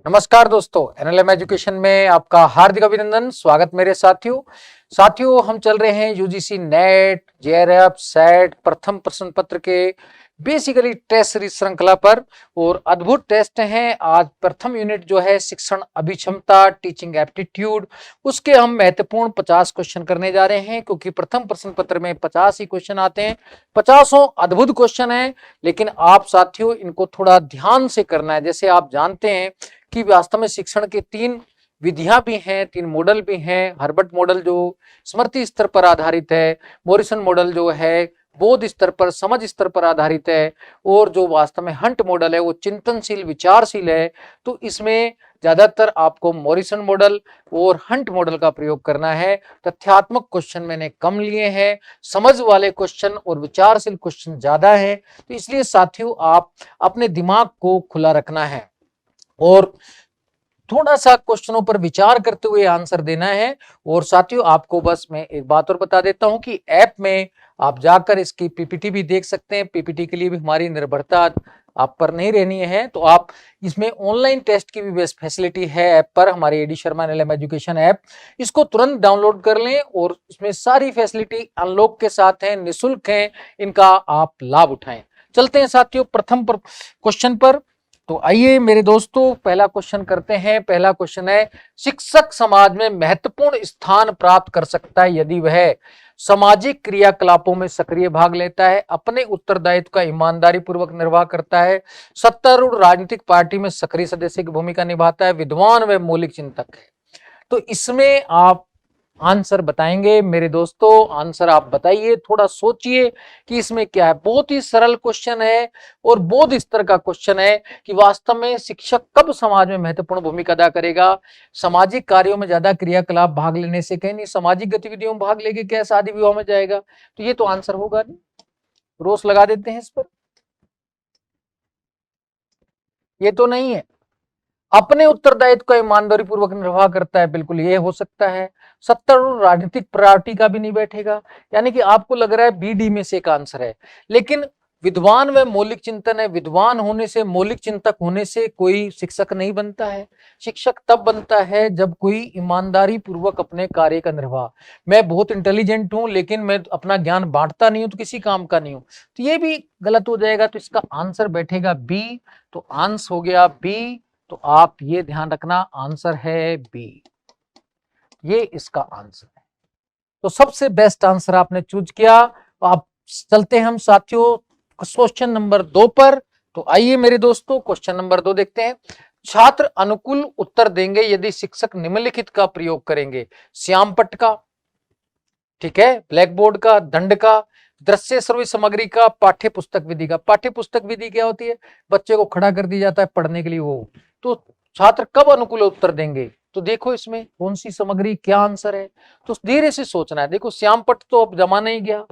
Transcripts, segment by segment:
नमस्कार दोस्तों, NLM education में आपका हार्दिक अभिनंदन। स्वागत मेरे साथियों हम चल रहे हैं यूजीसी नेट, जेआरएफ, सेट प्रथम प्रश्न पत्र के बेसिकली टेस्ट सीरीज श्रृंखला पर और अद्भुत टेस्ट हैं। आज प्रथम यूनिट जो है शिक्षण अभिक्षमता, टीचिंग एप्टीट्यूड, उसके हम महत्वपूर्ण 50 क्वेश्चन करने जा रहे हैं, क्योंकि प्रथम प्रश्न पत्र में 50 ही क्वेश्चन आते हैं। 50 अद्भुत क्वेश्चन हैं, लेकिन आप साथियों इनको थोड़ा ध्यान से करना है। जैसे आप जानते हैं कि वास्तव में शिक्षण के 3 विधियां भी हैं, 3 मॉडल भी हैं। हर्बर्ट मॉडल जो स्मृति स्तर पर आधारित है, मॉरिसन मॉडल जो है बोध स्तर पर, समझ स्तर पर आधारित है, और जो वास्तव में हंट मॉडल है वो चिंतनशील, विचारशील है। तो इसमें ज्यादातर आपको मॉरिसन मॉडल और हंट मॉडल का प्रयोग करना है। तथ्यात्मक क्वेश्चन मैंने कम लिए हैं, समझ वाले क्वेश्चन और विचारशील क्वेश्चन ज्यादा है। तो इसलिए साथियों आप अपने दिमाग को खुला रखना है और थोड़ा सा क्वेश्चनों पर विचार करते हुए आंसर देना है। और साथियों आपको बस मैं एक बात और बता देता हूं कि ऐप में आप जाकर इसकी पीपीटी भी देख सकते हैं। पीपीटी के लिए भी हमारी निर्भरता आप पर नहीं रहनी है, तो आप इसमें ऑनलाइन टेस्ट की भी बेस्ट फैसिलिटी है ऐप पर, हमारी AD Sharma NLM education app. इसको तुरंत डाउनलोड कर लें और इसमें सारी फैसिलिटी अनलॉक के साथ है, निःशुल्क है, इनका आप लाभ उठाएं। चलते हैं साथियों प्रथम क्वेश्चन पर। तो आइए मेरे दोस्तों पहला क्वेश्चन करते हैं। पहला क्वेश्चन है, शिक्षक समाज में महत्वपूर्ण स्थान प्राप्त कर सकता है यदि वह सामाजिक क्रियाकलापों में सक्रिय भाग लेता है, अपने उत्तरदायित्व का ईमानदारी पूर्वक निर्वाह करता है, सत्तारूढ़ राजनीतिक पार्टी में सक्रिय सदस्य की भूमिका निभाता है, विद्वान व मौलिक चिंतक है। तो इसमें आप आंसर बताएंगे मेरे दोस्तों। आंसर आप बताइए, थोड़ा सोचिए कि इसमें क्या है। बहुत ही सरल क्वेश्चन है और बोध स्तर का क्वेश्चन है कि वास्तव में शिक्षक कब समाज में महत्वपूर्ण भूमिका अदा करेगा। सामाजिक कार्यों में ज्यादा क्रियाकलाप भाग लेने से कहीं नहीं, सामाजिक गतिविधियों में भाग लेके क्या शादी विवाह में जाएगा, तो ये तो आंसर होगा नहीं। रोस लगा देते हैं इस पर, ये तो नहीं है। अपने उत्तरदायित्व का ईमानदारी पूर्वक निर्वाह करता है, बिल्कुल ये हो सकता है। सत्तारूढ़ राजनीतिक पार्टी का भी नहीं बैठेगा, यानी कि आपको लग रहा है बी डी में से एक आंसर है। लेकिन विद्वान व मौलिक चिंतन है, विद्वान होने से, मौलिक चिंतक होने से कोई शिक्षक नहीं बनता है। शिक्षक तब बनता है जब कोई ईमानदारी पूर्वक अपने कार्य का निर्वाह। मैं बहुत इंटेलिजेंट हूं लेकिन मैं अपना ज्ञान बांटता नहीं हूं तो किसी काम का नहीं हूं, तो ये भी गलत हो जाएगा। तो इसका आंसर बैठेगा बी। तो आंसर हो गया बी। तो आप ये ध्यान रखना, आंसर है बी, ये इसका आंसर है। तो सबसे बेस्ट आंसर आपने चूज किया। तो आप चलते हैं हम साथियों क्वेश्चन नंबर 2 पर। तो आइए मेरे दोस्तों क्वेश्चन नंबर 2 देखते हैं। छात्र अनुकूल उत्तर देंगे यदि शिक्षक निम्नलिखित का प्रयोग करेंगे। श्याम पट्ट का, ठीक है, ब्लैक बोर्ड का, दंड का, दृश्य श्रव्य सामग्री का, पाठ्य पुस्तक विधि का। पाठ्य पुस्तक विधि क्या होती है? बच्चे को खड़ा कर दिया जाता है पढ़ने के लिए वो। तो छात्र कब अनुकूल उत्तर देंगे? तो देखो इसमें कौन सी सामग्री, क्या आंसर है, तो धीरे से सोचना है। देखो श्याम पट्ट तो अब जमा नहीं गया,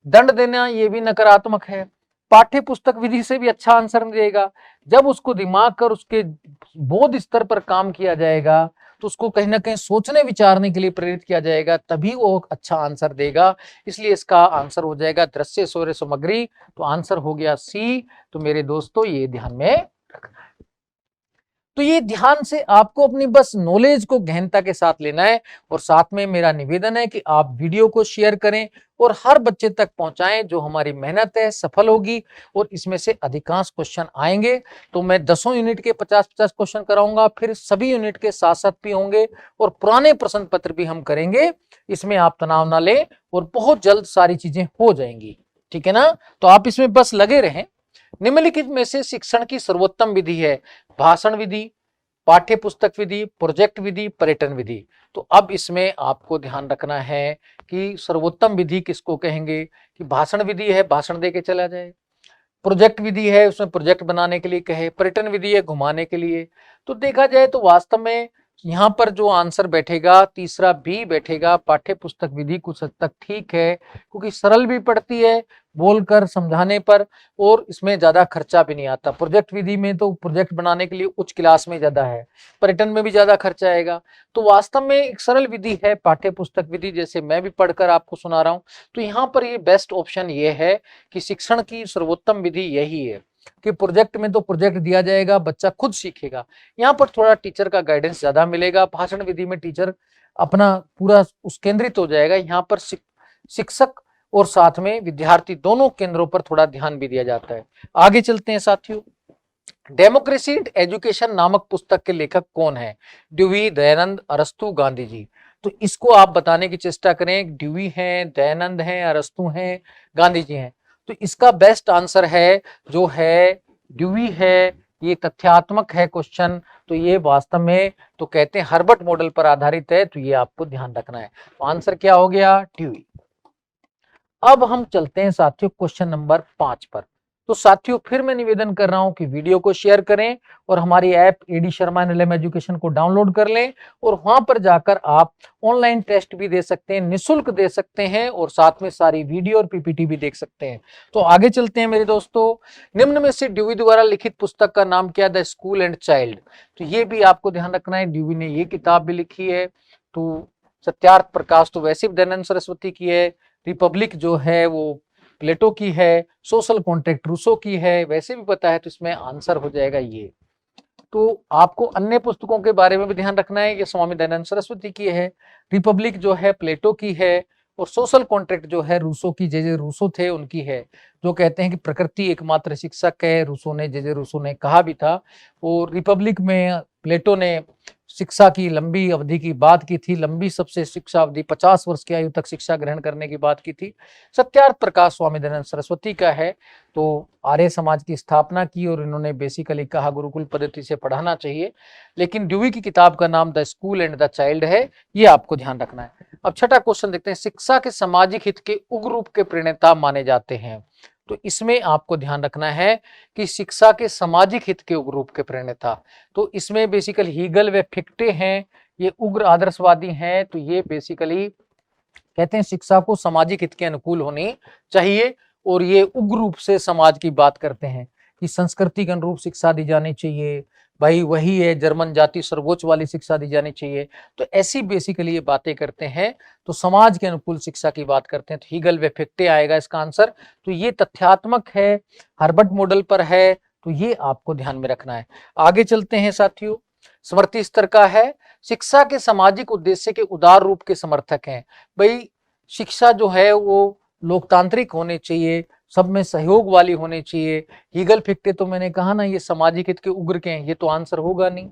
दंड देना ये भी नकारात्मक है, पाठ्य पुस्तक विधि से भी अच्छा आंसर नहीं देगा। जब उसको दिमाग कर उसके बोध स्तर पर काम किया जाएगा, तो उसको कहीं ना कहीं सोचने विचारने के लिए प्रेरित किया जाएगा, तभी वो अच्छा आंसर देगा। इसलिए इसका आंसर हो जाएगा दृश्य श्रव्य सामग्री। तो आंसर हो गया सी। तो मेरे दोस्तों ये ध्यान में रखना है। तो ये ध्यान से आपको अपनी बस नॉलेज को गहनता के साथ लेना है। और साथ में मेरा निवेदन है कि आप वीडियो को शेयर करें और हर बच्चे तक पहुंचाएं। जो हमारी मेहनत है सफल होगी और इसमें से अधिकांश क्वेश्चन आएंगे। तो मैं 10 यूनिट के 50-50 क्वेश्चन कराऊंगा, फिर सभी यूनिट के साथ साथ भी होंगे और पुराने प्रश्न पत्र भी हम करेंगे। इसमें आप तनाव ना लें और बहुत जल्द सारी चीजें हो जाएंगी, ठीक है ना। तो आप इसमें बस लगे रहें। निम्नलिखित में से शिक्षण की सर्वोत्तम विधि है भाषण विधि, पाठ्य पुस्तक विधि, प्रोजेक्ट विधि, पर्यटन विधि। तो अब इसमें आपको ध्यान रखना है कि सर्वोत्तम विधि किसको कहेंगे। कि भाषण विधि है, भाषण दे के चला जाए, प्रोजेक्ट विधि है, उसमें प्रोजेक्ट बनाने के लिए कहे, पर्यटन विधि है घुमाने के लिए। तो देखा जाए तो वास्तव में यहाँ पर जो आंसर बैठेगा तीसरा बी बैठेगा। पाठ्य पुस्तक विधि कुछ हद तक ठीक है, क्योंकि सरल भी पड़ती है बोलकर समझाने पर और इसमें ज्यादा खर्चा भी नहीं आता। प्रोजेक्ट विधि में तो प्रोजेक्ट बनाने के लिए उच्च क्लास में ज्यादा है, पर्यटन में भी ज्यादा खर्चा आएगा। तो वास्तव में एक सरल विधि है पाठ्य पुस्तक विधि, जैसे मैं भी पढ़कर आपको सुना रहा हूं। तो यहाँ पर ये बेस्ट ऑप्शन ये है कि शिक्षण की सर्वोत्तम विधि यही है। कि प्रोजेक्ट में तो प्रोजेक्ट दिया जाएगा, बच्चा खुद सीखेगा। यहाँ पर थोड़ा टीचर का गाइडेंस ज्यादा मिलेगा। भाषण विधि में टीचर अपना पूरा उस केंद्रित हो जाएगा। यहाँ पर शिक्षक और साथ में विद्यार्थी दोनों केंद्रों पर थोड़ा ध्यान भी दिया जाता है। आगे चलते हैं साथियों। डेमोक्रेसी एंड एजुकेशन नामक पुस्तक के लेखक कौन है? ड्यूई, दयानंद, अरस्तु, गांधी जी। तो इसको आप बताने की चेष्टा करें। ड्यूई हैं, दयानंद हैं, अरस्तु हैं, गांधी जी हैं। तो इसका बेस्ट आंसर है जो है ड्यूई है। ये तथ्यात्मक है क्वेश्चन, तो ये वास्तव में तो कहते हैं हर्बर्ट मॉडल पर आधारित है, तो ये आपको ध्यान रखना है। तो आंसर क्या हो गया? ड्यूई। अब हम चलते हैं साथियों क्वेश्चन नंबर 5 पर। तो साथियों फिर मैं निवेदन कर रहा हूं कि वीडियो को शेयर करें और हमारी app AD Sharma NLM education को डाउनलोड कर लें और वहां पर जाकर आप ऑनलाइन टेस्ट भी दे सकते हैं, निःशुल्क दे सकते हैं और साथ में सारी वीडियो और पीपीटी भी देख सकते हैं। तो आगे चलते हैं मेरे दोस्तों। निम्न में से ड्यूई द्वारा लिखित पुस्तक का नाम क्या? The school and child. तो ये भी आपको ध्यान रखना है। ड्यूई ने ये किताब भी लिखी है। तो सत्यार्थ प्रकाश तो वैसे दयानंद सरस्वती की है। रिपब्लिक जो है वो प्लेटो की है। सोशल कॉन्ट्रैक्ट रूसो की है। वैसे भी पता है, तो इसमें आंसर हो जाएगा ये। तो आपको अन्य पुस्तकों के बारे में भी ध्यान रखना है। ये स्वामी दयानंद सरस्वती की है। रिपब्लिक जो है प्लेटो की है और सोशल कॉन्ट्रैक्ट जो है रूसो की, जे रूसो थे उनकी है, जो कहते हैं कि प्रकृति एकमात्र शिक्षक है। रूसो ने, जे रूसो ने कहा भी था। और रिपब्लिक में प्लेटो ने शिक्षा की लंबी अवधि की बात की थी। लंबी सबसे शिक्षा अवधि 50 वर्ष की आयु तक शिक्षा ग्रहण करने की बात की थी। सत्यार्थ प्रकाश स्वामी दयानंद सरस्वती का है। तो आर्य समाज की स्थापना की और इन्होंने बेसिकली कहा गुरुकुल पद्धति से पढ़ाना चाहिए। लेकिन ड्यूई की किताब का नाम the school and the child है। ये आपको ध्यान रखना है। अब छठा क्वेश्चन देखते हैं। शिक्षा के सामाजिक हित के उग्र रूप के प्रणेता माने जाते हैं। तो इसमें आपको ध्यान रखना है कि शिक्षा के सामाजिक हित के उग्र रूप के प्रणेता, तो इसमें बेसिकली हीगल व फिक्टे हैं। ये उग्र आदर्शवादी हैं। तो ये बेसिकली कहते हैं शिक्षा को सामाजिक हित के अनुकूल होनी चाहिए और ये उग्र रूप से समाज की बात करते हैं कि संस्कृति के अनुरूप शिक्षा दी जानी चाहिए। भाई वही है, जर्मन जाति सर्वोच्च वाली शिक्षा दी जानी चाहिए। तो ऐसी बेसिकली ये बातें करते हैं। तो समाज के अनुकूल शिक्षा की बात करते हैं। तो हीगल व फिक्टे आएगा इसका आंसर। तो ये तथ्यात्मक है, हर्बर्ट मॉडल पर है। तो ये आपको ध्यान में रखना है। आगे चलते हैं साथियों। स्मृति स्तर का है। शिक्षा के सामाजिक उद्देश्य के उदार रूप के समर्थक हैं। भाई शिक्षा जो है वो लोकतांत्रिक होनी चाहिए, सब में सहयोग वाली होनी चाहिए। हीगल फिक्टे तो मैंने कहा ना, ये सामाजिक हित के उग्र के हैं। ये तो आंसर होगा नहीं,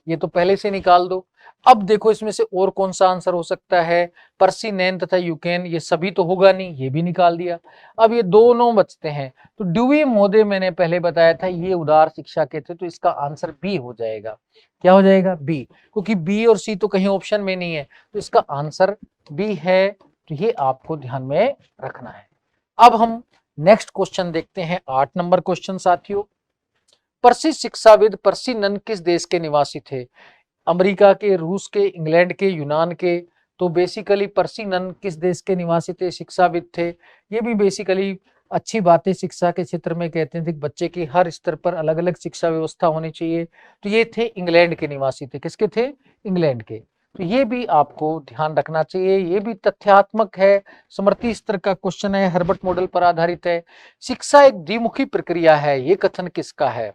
ये तो पहले से निकाल दो। अब देखो इसमें से और कौन सा आंसर हो सकता है? पर्सी, नैन तथा यूकेन, ये सभी तो होगा नहीं, ये भी निकाल दिया। अब ये दोनों बचते हैं। तो ड्यूई महोदय मैंने पहले बताया था ये उदार शिक्षा के थे। तो इसका आंसर बी हो जाएगा। क्या हो जाएगा? बी, क्योंकि बी और सी तो कहीं ऑप्शन में नहीं है। तो इसका आंसर बी है। तो ये आपको ध्यान में रखना है। अब हम नेक्स्ट क्वेश्चन देखते हैं। 8 नंबर क्वेश्चन साथियों। प्रसिद्ध शिक्षाविद पर्सी नन किस देश के निवासी थे? अमेरिका के, रूस के, इंग्लैंड के, यूनान के। तो बेसिकली पर्सी नन किस देश के निवासी थे? शिक्षाविद थे। ये भी बेसिकली अच्छी बातें शिक्षा के क्षेत्र में कहते थे। बच्चे की हर स्तर पर अलग अलग शिक्षा व्यवस्था होनी चाहिए। तो ये थे इंग्लैंड के निवासी थे। किसके थे? इंग्लैंड के। तो ये भी आपको ध्यान रखना चाहिए। ये भी तथ्यात्मक है, स्मृति स्तर का क्वेश्चन है, हर्बर्ट मॉडल पर आधारित है। शिक्षा एक द्विमुखी प्रक्रिया है, ये कथन किसका है?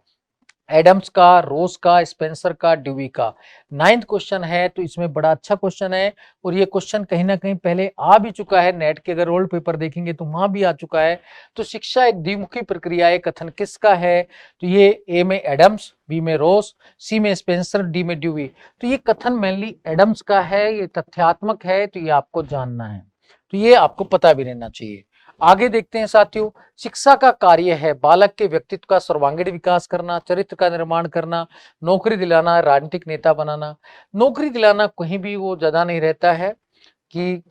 एडम्स का, रोज का, स्पेंसर का, ड्यूई का। 9th क्वेश्चन है। तो इसमें बड़ा अच्छा क्वेश्चन है और ये क्वेश्चन कहीं ना कहीं पहले आ भी चुका है। नेट के अगर ओल्ड पेपर देखेंगे तो वहां भी आ चुका है। तो शिक्षा एक द्विमुखी प्रक्रिया है, कथन किसका है? तो ये ए में एडम्स, बी में रोस, सी में स्पेंसर, डी में ड्यूई। तो ये कथन मेनली एडम्स का है, ये तथ्यात्मक है। तो ये आपको जानना है, तो ये आपको पता भी रहना चाहिए। आगे देखते हैं साथियों। शिक्षा का कार्य है बालक के व्यक्तित्व का सर्वांगीण विकास करना, चरित्र का निर्माण करना, नौकरी दिलाना, राजनीतिक नेता बनाना। नौकरी दिलाना कहीं भी वो ज्यादा नहीं रहता है कि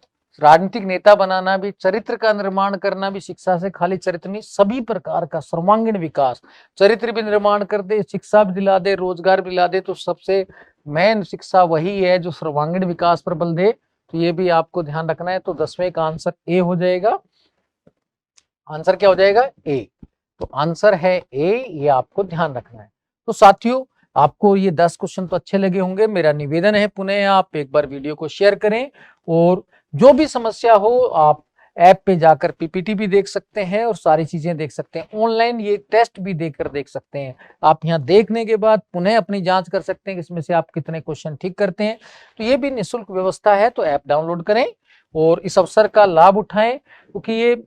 राजनीतिक नेता बनाना भी, चरित्र का निर्माण करना भी। शिक्षा से खाली चरित्र नहीं, सभी प्रकार का सर्वांगीण विकास, चरित्र भी निर्माण कर दे, शिक्षा भी दिला दे, रोजगार भी दिला दे। तो सबसे मेन शिक्षा वही है जो सर्वांगीण विकास पर बल दे। तो ये भी आपको ध्यान रखना है। तो 10वें का आंसर ए हो जाएगा। आंसर क्या हो जाएगा? ए। तो आंसर है ए, ये आपको ध्यान रखना है। तो साथियों आपको ये 10 क्वेश्चन तो अच्छे लगे होंगे। मेरा निवेदन है पुनः आप एक बार वीडियो को शेयर करें और जो भी समस्या हो आप ऐप पे जाकर पीपीटी भी देख सकते हैं और सारी चीजें देख सकते हैं। ऑनलाइन ये टेस्ट भी देकर देख सकते हैं। आप यहाँ देखने के बाद पुनः अपनी जांच कर सकते हैं कि इसमें से आप कितने क्वेश्चन ठीक करते हैं। तो ये भी निःशुल्क व्यवस्था है, तो ऐप डाउनलोड करें और इस अवसर का लाभ उठाएं, क्योंकि ये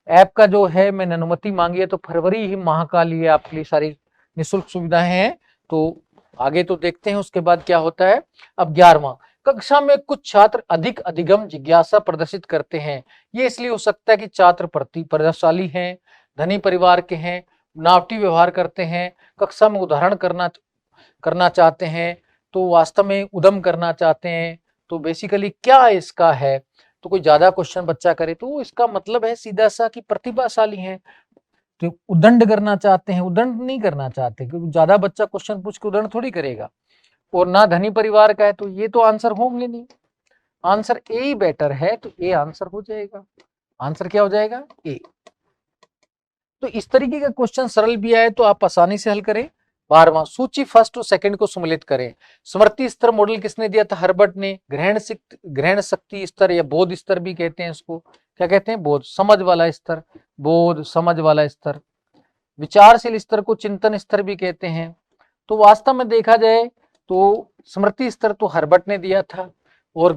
ऐप का जो है मैंने अनुमति मांगी है, तो फरवरी ही माह का लिए आपके लिए सारी निःशुल्क सुविधाएं हैं। तो आगे तो देखते हैं उसके बाद क्या होता है। अब 11वां, कक्षा में कुछ छात्र अधिक अधिगम जिज्ञासा प्रदर्शित करते हैं। ये इसलिए हो सकता है कि छात्र प्रतिभाशाली हैं, धनी परिवार के हैं, बनावटी व्यवहार करते हैं, कक्षा में उदाहरण करना चाहते हैं, तो वास्तव में उद्यम करना चाहते हैं। तो बेसिकली क्या इसका है, तो कोई ज्यादा क्वेश्चन बच्चा करे तो इसका मतलब है सीधा सा कि प्रतिभाशाली हैं, तो उद्दंड करना चाहते हैं, उद्दंड नहीं करना चाहते, क्योंकि ज्यादा बच्चा क्वेश्चन पूछ के उद्दंड थोड़ी करेगा। और ना धनी परिवार का है, तो ये तो आंसर होंगे नहीं। आंसर ए ही बेटर है, तो ए आंसर हो जाएगा। आंसर क्या हो जाएगा? ए। तो इस तरीके का क्वेश्चन सरल भी आए तो आप आसानी से हल करें। 12वां, सूची फर्स्ट और सेकंड को सम्मिलित करें। स्मृति स्तर मॉडल किसने दिया था? हर्बर्ट ने। ग्रहण शक्ति स्तर या बोध स्तर भी कहते हैं इसको। क्या कहते हैं? बोध, समझ वाला स्तर, बोध समझ वाला स्तर। विचारशील स्तर को चिंतन स्तर भी कहते हैं। तो वास्तव में देखा जाए तो स्मृति स्तर तो हर्बर्ट ने दिया था, और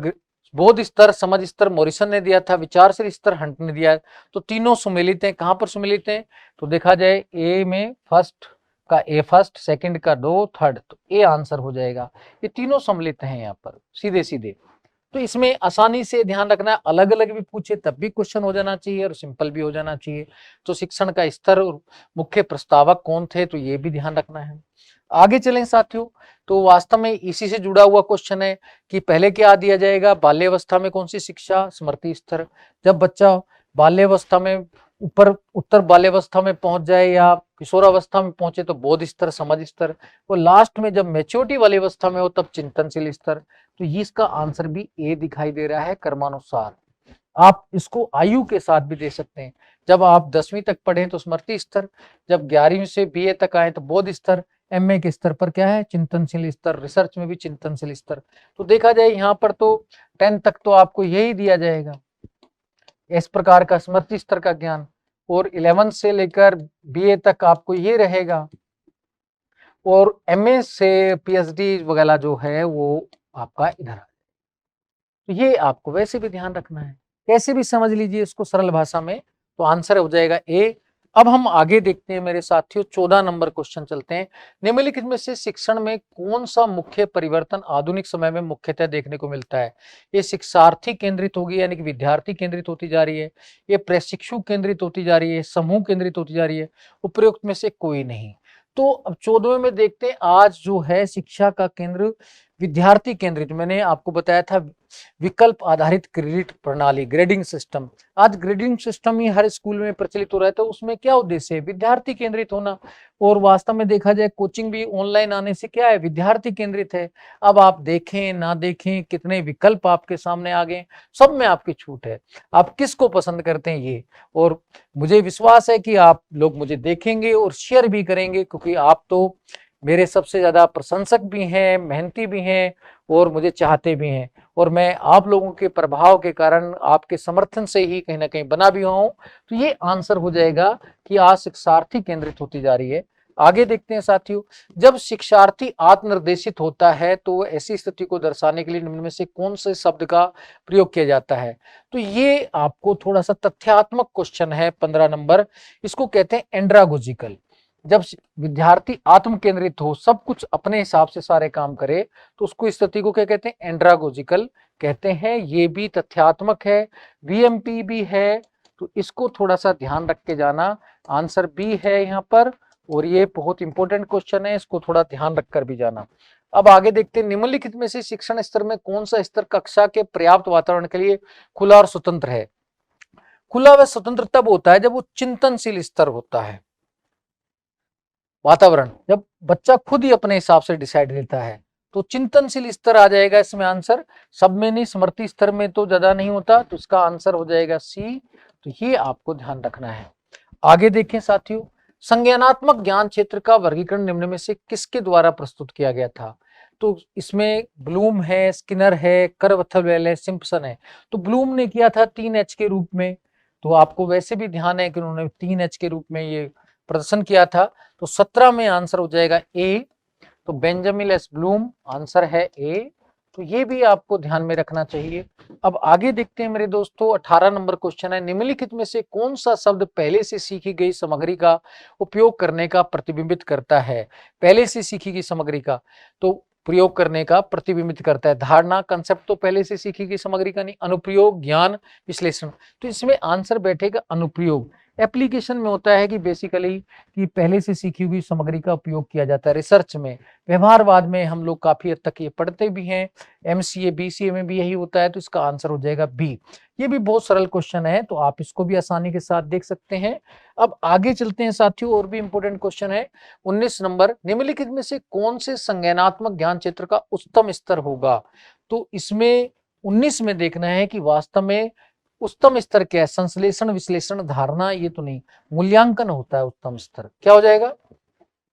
बोध स्तर समझ स्तर मॉरिसन ने दिया था, विचारशील स्तर हंट ने दिया। तो तीनों सुमेलित हैं। कहां पर सुमेलित हैं? तो देखा जाए ए में फर्स्ट का ए फर्स्ट, सेकंड का दो, थर्ड, तो ए आंसर हो जाएगा। ये तीनों सम्मिलित हैं यहाँ पर सीधे सीधे। तो इसमें आसानी से ध्यान रखना, अलग अलग भी पूछे तब भी क्वेश्चन हो जाना चाहिए और सिंपल भी हो जाना चाहिए। तो शिक्षण का स्तर और मुख्य प्रस्तावक कौन थे, तो ये भी ध्यान रखना है। आगे चलें साथियों, तो वास्तव में इसी से जुड़ा हुआ क्वेश्चन है कि पहले क्या दिया जाएगा? बाल्यावस्था में कौन सी शिक्षा? स्मृति स्तर। जब बच्चा बाल्यावस्था में ऊपर उत्तर बाल्यावस्था में पहुंच जाए या किशोरावस्था में पहुंचे तो बोध स्तर, समझ स्तर। और लास्ट में जब मैच्योरिटी वाली अवस्था में हो तब चिंतनशील स्तर। तो ये इसका आंसर भी ए दिखाई दे रहा है क्रमानुसार। आप इसको आयु के साथ भी दे सकते हैं। जब आप 10वीं तक पढ़े तो स्मृति स्तर, जब 11वीं से बीए तक आए तो बोध स्तर, एमए के स्तर पर क्या है? चिंतनशील स्तर, रिसर्च में भी चिंतनशील स्तर। तो देखा जाए यहाँ पर तो 10 तक तो आपको यही दिया जाएगा, इस प्रकार का स्मृति स्तर का ज्ञान, और 11 से लेकर बीए तक आपको ये रहेगा, और एमए से पीएचडी वगैरह जो है वो आपका इधर। तो ये आपको वैसे भी ध्यान रखना है, कैसे भी समझ लीजिए इसको सरल भाषा में, तो आंसर हो जाएगा ए। अब हम आगे देखते हैं मेरे साथियों, 14 नंबर क्वेश्चन चलते हैं। निम्नलिखित में से शिक्षण में कौन सा मुख्य परिवर्तन आधुनिक समय में मुख्यतः देखने को मिलता है? ये शिक्षार्थी केंद्रित होगी, यानी कि विद्यार्थी केंद्रित होती जा रही है, ये प्रशिक्षु केंद्रित होती जा रही है, समूह केंद्रित होती जा रही है, उपरोक्त में से कोई नहीं। तो अब 14वें में देखते हैं, आज जो है शिक्षा का केंद्र विद्यार्थी केंद्रित। मैंने आपको बताया था विकल्प आधारित क्रेडिट प्रणाली, ग्रेडिंग सिस्टम। आज ग्रेडिंग सिस्टम ही हर स्कूल में प्रचलित हो रहा है, तो उसमें क्या उद्देश्य है? विद्यार्थी केंद्रित होना। और वास्तव में देखा जाए कोचिंग भी ऑनलाइन आने से क्या है? विद्यार्थी केंद्रित है। अब आप देखें ना देखें, कितने विकल्प आपके सामने आ गए, सब में आपकी छूट है, आप किसको पसंद करते हैं ये। और मुझे विश्वास है कि आप लोग मुझे देखेंगे और शेयर भी करेंगे, क्योंकि आप तो मेरे सबसे ज्यादा प्रशंसक भी हैं, मेहनती भी हैं और मुझे चाहते भी हैं। और मैं आप लोगों के प्रभाव के कारण, आपके समर्थन से ही कहीं ना कहीं बना भी हुआ हूं। तो ये आंसर हो जाएगा कि आज शिक्षार्थी केंद्रित होती जा रही है। आगे देखते हैं साथियों, जब शिक्षार्थी आत्मनिर्देशित होता है तो ऐसी स्थिति को दर्शाने के लिए निम्न में से कौन से शब्द का प्रयोग किया जाता है? तो ये आपको थोड़ा सा तथ्यात्मक क्वेश्चन है, 15 नंबर। इसको कहते हैं एंड्रागोजिकल। जब विद्यार्थी आत्म केंद्रित हो, सब कुछ अपने हिसाब से सारे काम करे, तो उसको इस स्थिति को क्या कहते हैं? एंड्रागोजिकल कहते हैं। ये भी तथ्यात्मक है, वीएमपी भी है, तो इसको थोड़ा सा ध्यान रख के जाना। आंसर बी है यहाँ पर, और ये बहुत इंपॉर्टेंट क्वेश्चन है, इसको थोड़ा ध्यान रखकर भी जाना। अब आगे देखते हैं, निम्नलिखित में से शिक्षण स्तर में कौन सा स्तर कक्षा के पर्याप्त वातावरण के लिए खुला और स्वतंत्र है? खुला व स्वतंत्र तब होता है जब वो चिंतनशील स्तर होता है। वातावरण जब बच्चा खुद ही अपने हिसाब से डिसाइड लेता है, तो चिंतनशील स्तर आ जाएगा इसमें आंसर। सब में नहीं, स्मृति स्तर में तो ज्यादा नहीं होता, तो इसका आंसर हो जाएगा सी। तो ये आपको ध्यान रखना है। आगे देखें साथियों, संज्ञानात्मक ज्ञान क्षेत्र का वर्गीकरण निम्न में से किसके द्वारा प्रस्तुत किया गया था? तो इसमें ब्लूम है, स्किनर है, करवथलवेल है, सिम्पसन है। तो ब्लूम ने किया था 3H के रूप में, तो आपको वैसे भी ध्यान है कि उन्होंने 3H के रूप में ये प्रदर्शन किया था। तो 17 में आंसर हो जाएगा ए। तो बेंजामिन एस ब्लूम आंसर है ए। तो ये भी आपको ध्यान में रखना चाहिए। अब आगे देखते हैं मेरे दोस्तों, 18 नंबर क्वेश्चन है, निम्नलिखित में से कौन सा शब्द पहले से सीखी गई सामग्री का उपयोग करने का प्रतिबिंबित करता है? पहले से सीखी गई सामग्री का तो प्रयोग करने का प्रतिबिंबित करता है। धारणा, कंसेप्ट तो पहले से सीखी गई सामग्री का नहीं। अनुप्रयोग, ज्ञान, विश्लेषण, तो इसमें आंसर बैठेगा अनुप्रयोग। एप्लीकेशन में होता है कि बेसिकली कि पहले से सीखी हुई सामग्री का उपयोग किया जाता है रिसर्च में। व्यवहारवाद में हम लोग काफी हद तक ये पढ़ते भी हैं, एमसीए बीसीए में भी यही होता है, तो इसका आंसर हो जाएगा बी। ये भी बहुत सरल क्वेश्चन है, तो आप इसको भी आसानी के साथ देख सकते हैं। अब आगे चलते हैं साथियों, और भी इंपॉर्टेंट क्वेश्चन है 19 नंबर, निम्नलिखित में से कौन से संज्ञानात्मक ज्ञान क्षेत्र का उच्चतम स्तर होगा? तो इसमें 19 में देखना है कि वास्तव में उच्चतम स्तर क्या है। संश्लेषण, विश्लेषण, धारणा, ये तो नहीं। मूल्यांकन होता है उच्चतम स्तर। क्या हो जाएगा?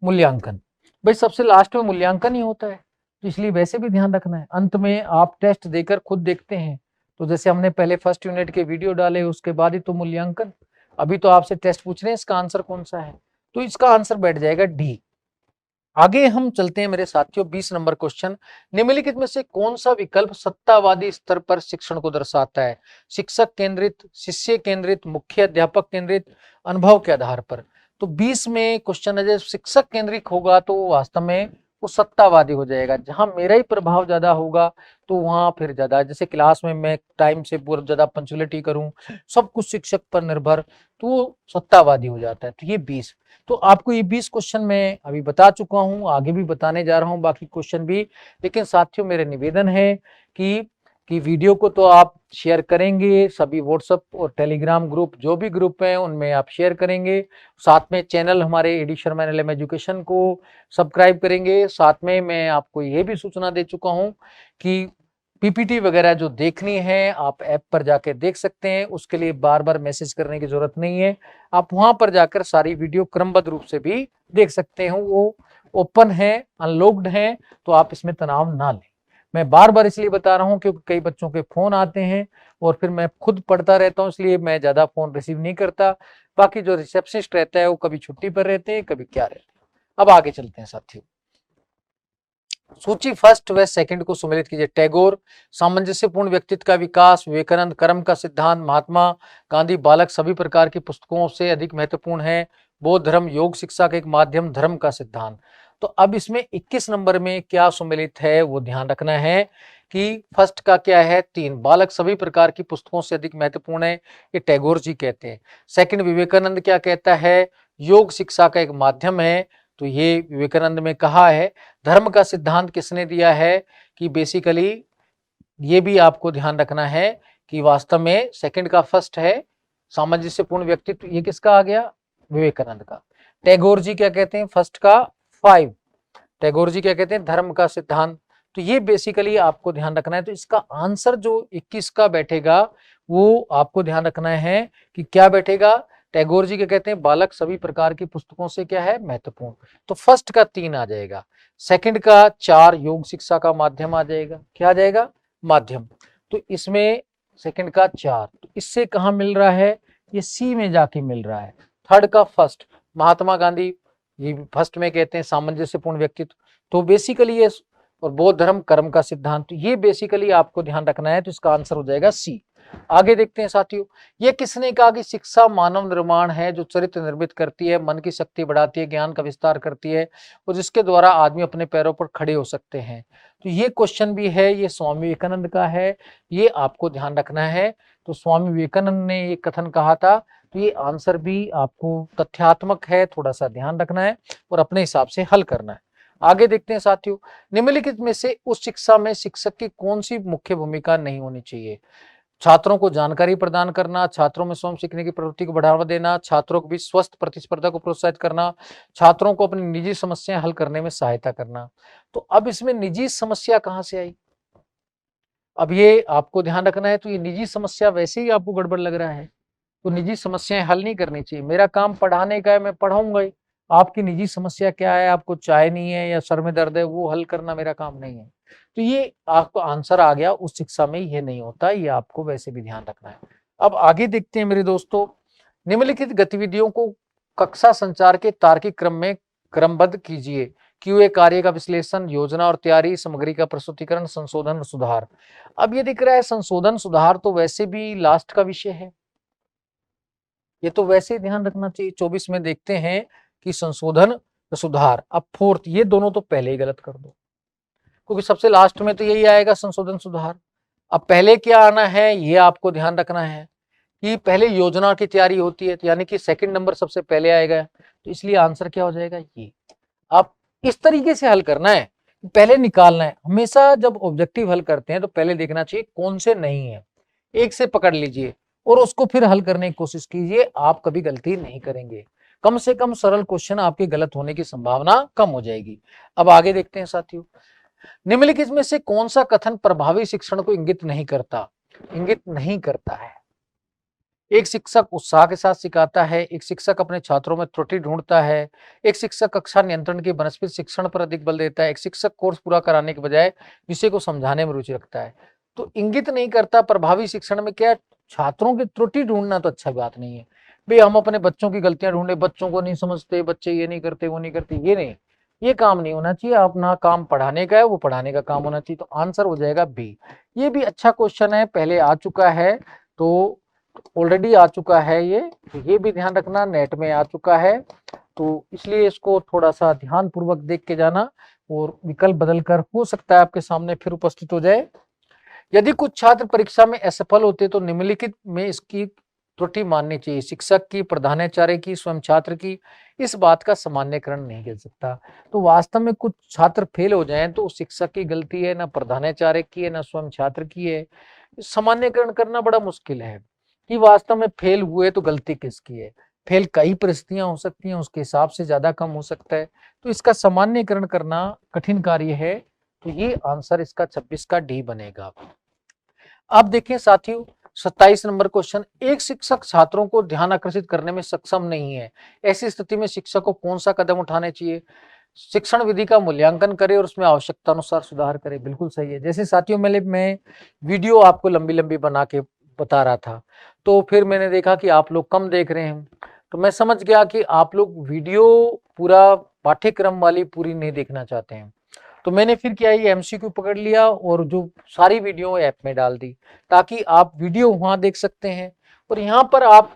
मूल्यांकन। भाई सबसे लास्ट में मूल्यांकन ही होता है, तो इसलिए वैसे भी ध्यान रखना है। अंत में आप टेस्ट देकर खुद देखते हैं, तो जैसे हमने पहले फर्स्ट यूनिट के वीडियो डाले, उसके बाद ही तो मूल्यांकन। अभी तो आपसे टेस्ट पूछ रहे हैं इसका आंसर कौन सा है, तो इसका आंसर बैठ जाएगा डी। आगे हम चलते हैं मेरे साथियों, 20 नंबर क्वेश्चन, निम्नलिखित में से कौन सा विकल्प सत्तावादी स्तर पर शिक्षण को दर्शाता है? शिक्षक केंद्रित, शिष्य केंद्रित, मुख्य अध्यापक केंद्रित, अनुभव के आधार पर। तो 20 में क्वेश्चन है, जब शिक्षक केंद्रित होगा तो वास्तव में वो सत्तावादी हो जाएगा। जहां मेरा ही प्रभाव ज्यादा होगा तो वहां फिर ज्यादा, जैसे क्लास में मैं टाइम से पूरा ज्यादा पंचुअलिटी करूं, सब कुछ शिक्षक पर निर्भर, तो वो सत्तावादी हो जाता है। तो ये 20, तो आपको ये 20 क्वेश्चन मैं अभी बता चुका हूं, आगे भी बताने जा रहा हूं बाकी क्वेश्चन भी। लेकिन साथियों मेरे निवेदन है कि वीडियो को तो आप शेयर करेंगे, सभी व्हाट्सएप और टेलीग्राम ग्रुप, जो भी ग्रुप हैं उनमें आप शेयर करेंगे। साथ में चैनल हमारे एडी शर्मा एलएम एजुकेशन को सब्सक्राइब करेंगे। साथ में मैं आपको ये भी सूचना दे चुका हूं कि पीपीटी वगैरह जो देखनी है आप ऐप पर जाकर देख सकते हैं, उसके लिए बार बार मैसेज करने की जरूरत नहीं है। आप वहां पर जाकर सारी वीडियो क्रमबद्ध रूप से भी देख सकते हैं, वो ओपन है, अनलॉक्ड है, तो आप इसमें तनाव ना लें। मैं बार बार इसलिए बता रहा हूं क्योंकि कई बच्चों के फोन आते हैं और फिर मैं खुद पढ़ता रहता हूं, इसलिए मैं ज्यादा फोन रिसीव नहीं करता। बाकी जो रिसेप्शनिस्ट रहता है वो कभी छुट्टी पर रहते हैं, कभी क्या रहते हैं। अब आगे चलते हैं साथियों, सूची फर्स्ट व सेकंड को सम्मिलित कीजिए। टैगोर, सामंजस्यपूर्ण व्यक्तित्व का विकास, विवेकानंद, कर्म का सिद्धांत, महात्मा गांधी, बालक सभी प्रकार की पुस्तकों से अधिक महत्वपूर्ण है, बौद्ध धर्म, योग शिक्षा का एक माध्यम, धर्म का सिद्धांत। तो अब इसमें 21 नंबर में क्या सम्मिलित है वो ध्यान रखना है कि फर्स्ट का क्या है, 3, बालक सभी प्रकार की पुस्तकों से अधिक महत्वपूर्ण है, ये टैगोर जी कहते हैं। सेकंड, विवेकानंद क्या कहता है, योग शिक्षा का एक माध्यम है, तो ये विवेकानंद में कहा है। धर्म का सिद्धांत किसने दिया है, कि बेसिकली ये भी आपको ध्यान रखना है कि वास्तव में सेकंड का फर्स्ट है, सामंजस्यपूर्ण व्यक्तित्व, ये किसका आ गया, विवेकानंद का। टैगोर जी क्या कहते हैं, फर्स्ट का 5, टैगोर जी क्या कहते हैं, धर्म का सिद्धांत। तो ये बेसिकली आपको ध्यान रखना है। तो इसका आंसर जो 21 का बैठेगा वो आपको ध्यान रखना है कि क्या बैठेगा। टैगोर जी क्या कहते हैं, बालक सभी प्रकार की पुस्तकों से क्या है, महत्वपूर्ण। तो फर्स्ट का 3 आ जाएगा, सेकंड का 4, योग शिक्षा का माध्यम आ जाएगा। क्या आ जाएगा, माध्यम। तो इसमें सेकंड का 4, तो इससे कहां मिल रहा है, ये सी में जाके मिल रहा है। थर्ड का फर्स्ट, महात्मा गांधी, ये फर्स्ट में कहते हैं सामंजस्यपूर्ण व्यक्तित्व। तो बेसिकली ये, और बौद्ध धर्म, कर्म का सिद्धांत, तो ये बेसिकली आपको ध्यान रखना है। तो इसका आंसर हो जाएगा सी। आगे देखते हैं साथियों, ये किसने कहा कि शिक्षा मानव निर्माण है जो चरित्र निर्मित करती है, मन की शक्ति बढ़ाती है, ज्ञान का विस्तार करती है और जिसके द्वारा आदमी अपने पैरों पर खड़े हो सकते हैं। तो ये क्वेश्चन भी है, ये स्वामी विवेकानंद का है, ये आपको ध्यान रखना है। तो स्वामी विवेकानंद ने ये कथन कहा था, तो ये आंसर भी आपको तथ्यात्मक है, थोड़ा सा ध्यान रखना है और अपने हिसाब से हल करना है। आगे देखते हैं साथियों, निम्नलिखित में से उस शिक्षा में शिक्षक की कौन सी मुख्य भूमिका नहीं होनी चाहिए? छात्रों को जानकारी प्रदान करना, छात्रों में स्वयं सीखने की प्रवृत्ति को बढ़ावा देना, छात्रों के बीच स्वस्थ प्रतिस्पर्धा को प्रोत्साहित करना, छात्रों को अपनी निजी समस्याएं हल करने में सहायता करना। तो अब इसमें निजी समस्या कहां से आई, अब ये आपको ध्यान रखना है। तो ये निजी समस्या वैसे ही आपको गड़बड़ लग रहा है, तो निजी समस्याएं हल नहीं करनी चाहिए। मेरा काम पढ़ाने का है, मैं पढ़ाऊंगा ही। आपकी निजी समस्या क्या है, आपको चाय नहीं है या सर में दर्द है, वो हल करना मेरा काम नहीं है। तो ये आपको आंसर आ गया, उस शिक्षा में ये नहीं होता, ये आपको वैसे भी ध्यान रखना है। अब आगे देखते हैं मेरे दोस्तों, निम्नलिखित गतिविधियों को कक्षा संचार के तार्किक क्रम में क्रमबद्ध कीजिए। क्यूए कार्य का विश्लेषण, योजना और तैयारी, सामग्री का प्रस्तुतिकरण, संशोधन और सुधार। अब ये दिख रहा है संशोधन सुधार तो वैसे भी लास्ट का विषय है, ये तो वैसे ही ध्यान रखना चाहिए। 24 में देखते हैं कि संशोधन सुधार। अब फोर्थ, ये दोनों तो पहले ही गलत कर दो, क्योंकि सबसे लास्ट में तो यही आएगा संशोधन सुधार। अब पहले क्या आना है ये आपको ध्यान रखना है कि पहले योजना की तैयारी होती है, तो यानी कि सेकंड नंबर सबसे पहले आएगा, तो इसलिए आंसर क्या हो जाएगा ये। आप इस तरीके से हल करना है, पहले निकालना है। हमेशा जब ऑब्जेक्टिव हल करते हैं तो पहले देखना चाहिए कौन से नहीं है, एक से पकड़ लीजिए और उसको फिर हल करने की कोशिश कीजिए, आप कभी गलती नहीं करेंगे। कम से कम सरल क्वेश्चन आपके गलत होने की संभावना कम हो जाएगी। अब आगे देखते हैं साथियों, निम्नलिखित में से कौन सा कथन प्रभावी शिक्षण को इंगित नहीं करता? इंगित नहीं करता है। एक शिक्षक उत्साह के साथ सिखाता है, एक शिक्षक अपने छात्रों में त्रुटि ढूंढता है, एक शिक्षक कक्षा नियंत्रण के वनस्पति शिक्षण पर अधिक बल देता है, एक शिक्षक कोर्स पूरा कराने के बजाय विषय को समझाने में रुचि रखता है। तो इंगित नहीं करता प्रभावी शिक्षण में क्या, छात्रों की त्रुटि ढूंढना तो अच्छा बात नहीं है भाई, हम अपने बच्चों की गलतियां ढूंढे, बच्चों को नहीं समझते, बच्चे ये नहीं करते, वो नहीं करते, ये नहीं, ये काम नहीं होना चाहिए। अपना काम पढ़ाने का है, वो पढ़ाने का काम होना चाहिए। तो आंसर हो जाएगा बी। ये भी अच्छा क्वेश्चन है, पहले आ चुका है, तो ऑलरेडी आ चुका है ये भी ध्यान रखना, नेट में आ चुका है, तो इसलिए इसको थोड़ा सा ध्यान पूर्वक देख के जाना, और विकल्प बदलकर हो सकता है आपके सामने फिर उपस्थित हो जाए। यदि कुछ छात्र परीक्षा में असफल होते तो निम्नलिखित में इसकी त्रुटि माननी चाहिए, शिक्षक की, प्रधानाचार्य की, स्वयं छात्र की। इस बात का सामान्यकरण नहीं कर सकता। तो वास्तव में कुछ छात्र फेल हो जाएं तो शिक्षक की गलती है, ना प्रधानाचार्य की है, ना स्वयं छात्र की है। सामान्यकरण करना बड़ा मुश्किल है कि वास्तव में फेल हुए तो गलती किसकी है। फेल कई परिस्थितियां हो सकती हैं, उसके हिसाब से ज्यादा कम हो सकता है, तो इसका सामान्यकरण करना कठिन कार्य है। तो ये आंसर इसका 26 का डी बनेगा। अब देखिए साथियों 27 नंबर क्वेश्चन, एक शिक्षक छात्रों को ध्यान आकर्षित करने में सक्षम नहीं है, ऐसी स्थिति में शिक्षक को कौन सा कदम उठाने चाहिए? शिक्षण विधि का मूल्यांकन करे और उसमें आवश्यकता अनुसार सुधार करे। बिल्कुल सही है। जैसे साथियों मैं वीडियो आपको लंबी लंबी बना के बता रहा था, तो फिर मैंने देखा कि आप लोग कम देख रहे हैं, तो मैं समझ गया कि आप लोग वीडियो पूरा पाठ्यक्रम वाली पूरी नहीं देखना चाहते हैं। तो मैंने फिर क्या, ये एमसीक्यू पकड़ लिया और जो सारी वीडियो ऐप में डाल दी, ताकि आप वीडियो वहां देख सकते हैं और यहाँ पर आप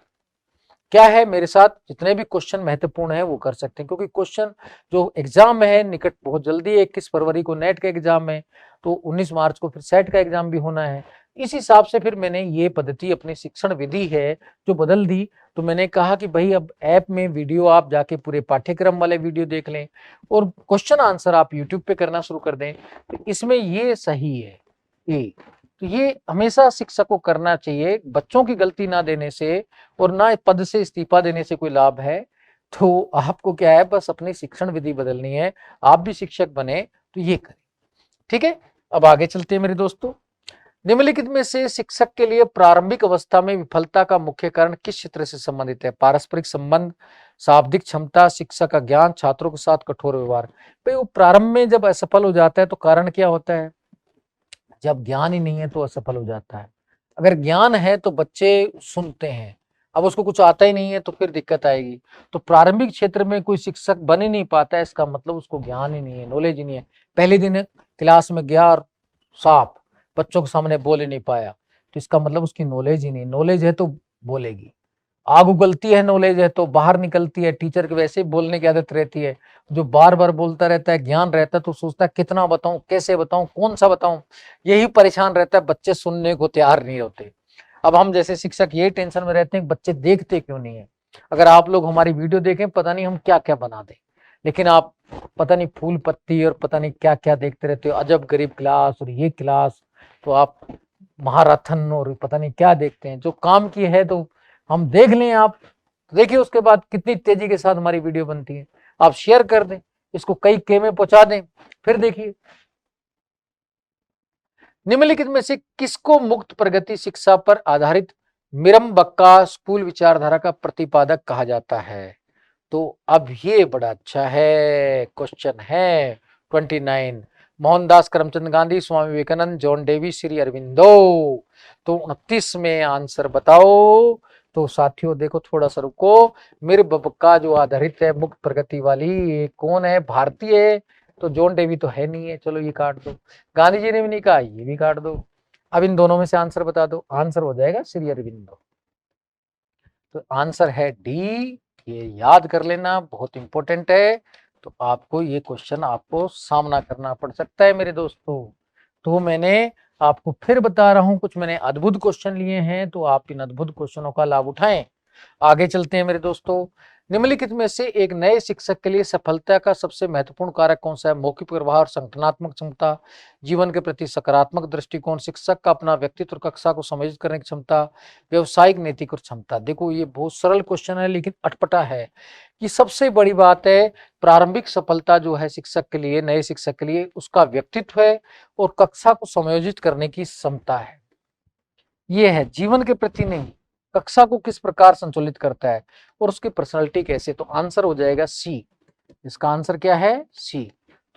क्या है मेरे साथ जितने भी क्वेश्चन महत्वपूर्ण है वो कर सकते हैं, क्योंकि क्वेश्चन जो एग्जाम है निकट बहुत जल्दी है, 21 फरवरी को नेट का एग्जाम है, तो 19 मार्च को फिर सेट का एग्जाम भी होना है। इस हिसाब से फिर मैंने ये पद्धति अपनी शिक्षण विधि है जो बदल दी। तो मैंने कहा कि भाई अब ऐप में वीडियो आप जाके पूरे पाठ्यक्रम वाले वीडियो देख लें और क्वेश्चन आंसर आप यूट्यूब पे करना शुरू कर दें। तो इसमें ये सही है। ये तो ये हमेशा शिक्षक को करना चाहिए, बच्चों की गलती ना देने से और ना पद से इस्तीफा देने से कोई लाभ है। तो आपको क्या है, बस अपनी शिक्षण विधि बदलनी है, आप भी शिक्षक बने तो ये करें। ठीक है, अब आगे चलते हैं मेरे दोस्तों। निम्नलिखित में से शिक्षक के लिए प्रारंभिक अवस्था में विफलता का मुख्य कारण किस क्षेत्र से संबंधित है? पारस्परिक संबंध, शाब्दिक क्षमता, शिक्षक का ज्ञान, छात्रों के साथ कठोर व्यवहार। भाई वो प्रारंभ में जब असफल हो जाता है तो कारण क्या होता है? जब ज्ञान ही नहीं है तो असफल हो जाता है। अगर ज्ञान है तो बच्चे सुनते हैं, अब उसको कुछ आता ही नहीं है तो फिर दिक्कत आएगी। तो प्रारंभिक क्षेत्र में कोई शिक्षक बन ही नहीं पाता है, इसका मतलब उसको ज्ञान ही नहीं है, नॉलेज ही नहीं है। पहले दिन क्लास में गया और साफ बच्चों के सामने बोल ही नहीं पाया, तो इसका मतलब उसकी नॉलेज ही नहीं। नॉलेज है तो बोलेगी, आग उगलती है, नॉलेज है तो बाहर निकलती है। टीचर के वैसे ही बोलने की आदत रहती है, जो बार बार बोलता रहता है, ज्ञान रहता है तो सोचता है कितना बताऊं, कैसे बताऊं, कौन सा बताऊं, यही परेशान रहता है। बच्चे सुनने को तैयार नहीं होते। अब हम जैसे शिक्षक ये टेंशन में रहते हैं बच्चे देखते क्यों नहीं है। अगर आप लोग हमारी वीडियो देखें, पता नहीं हम क्या क्या बना दें, लेकिन आप पता नहीं फूल पत्ती और पता नहीं क्या क्या देखते रहते हो, अजब गरीब क्लास और ये क्लास, तो आप महारथन और पता नहीं क्या देखते हैं। जो काम की है तो हम देख लें, आप देखिए उसके बाद कितनी तेजी के साथ हमारी वीडियो बनती है। आप शेयर कर दें, इसको कई के में पहुंचा दें, फिर देखिए। निम्नलिखित में से किसको मुक्त प्रगति शिक्षा पर आधारित मिरम्बक्का स्कूल विचारधारा का प्रतिपादक कहा जाता है? तो अब ये बड़ा अच्छा है क्वेश्चन है 29। Mohandas Karamchand Gandhi, Swami Vivekananda, John Dewey, Shri Aurobindo. तो 29 में आंसर बताओ। तो साथियों देखो, थोड़ा सा रुको। मिरबब का जो आधारित है मुक्त प्रगति वाली, ये कौन है? भारतीय है। तो जॉन डेवी तो है नहीं है, चलो ये काट दो। गांधी जी ने भी नहीं कहा, ये भी काट दो। अब इन दोनों में से आंसर बता दो। आंसर हो जाएगा श्री अरविंदो। तो आंसर है डी। ये याद कर लेना, बहुत इंपॉर्टेंट है। तो आपको ये क्वेश्चन आपको सामना करना पड़ सकता है मेरे दोस्तों। तो मैंने आपको फिर बता रहा हूं, कुछ मैंने अद्भुत क्वेश्चन लिए हैं, तो आप इन अद्भुत क्वेश्चनों का लाभ उठाएं। आगे चलते हैं मेरे दोस्तों। निम्नलिखित में से एक नए शिक्षक के लिए सफलता का सबसे महत्वपूर्ण कारक कौन सा है? मौखिक प्रभाव और संगठनात्मक क्षमता, जीवन के प्रति सकारात्मक दृष्टिकोण, शिक्षक का अपना व्यक्तित्व और कक्षा को समायोजित करने की क्षमता, व्यवसायिक नैतिक और क्षमता। देखो ये बहुत सरल क्वेश्चन है लेकिन अटपटा है। कि सबसे बड़ी बात है, प्रारंभिक सफलता जो है शिक्षक के लिए, नए शिक्षक के लिए, उसका व्यक्तित्व है और कक्षा को समायोजित करने की क्षमता है। ये है, जीवन के प्रति नहीं, कक्षा को किस प्रकार संचालित करता है और उसकी पर्सनालिटी कैसे। तो आंसर हो जाएगा सी। इसका आंसर क्या है? सी।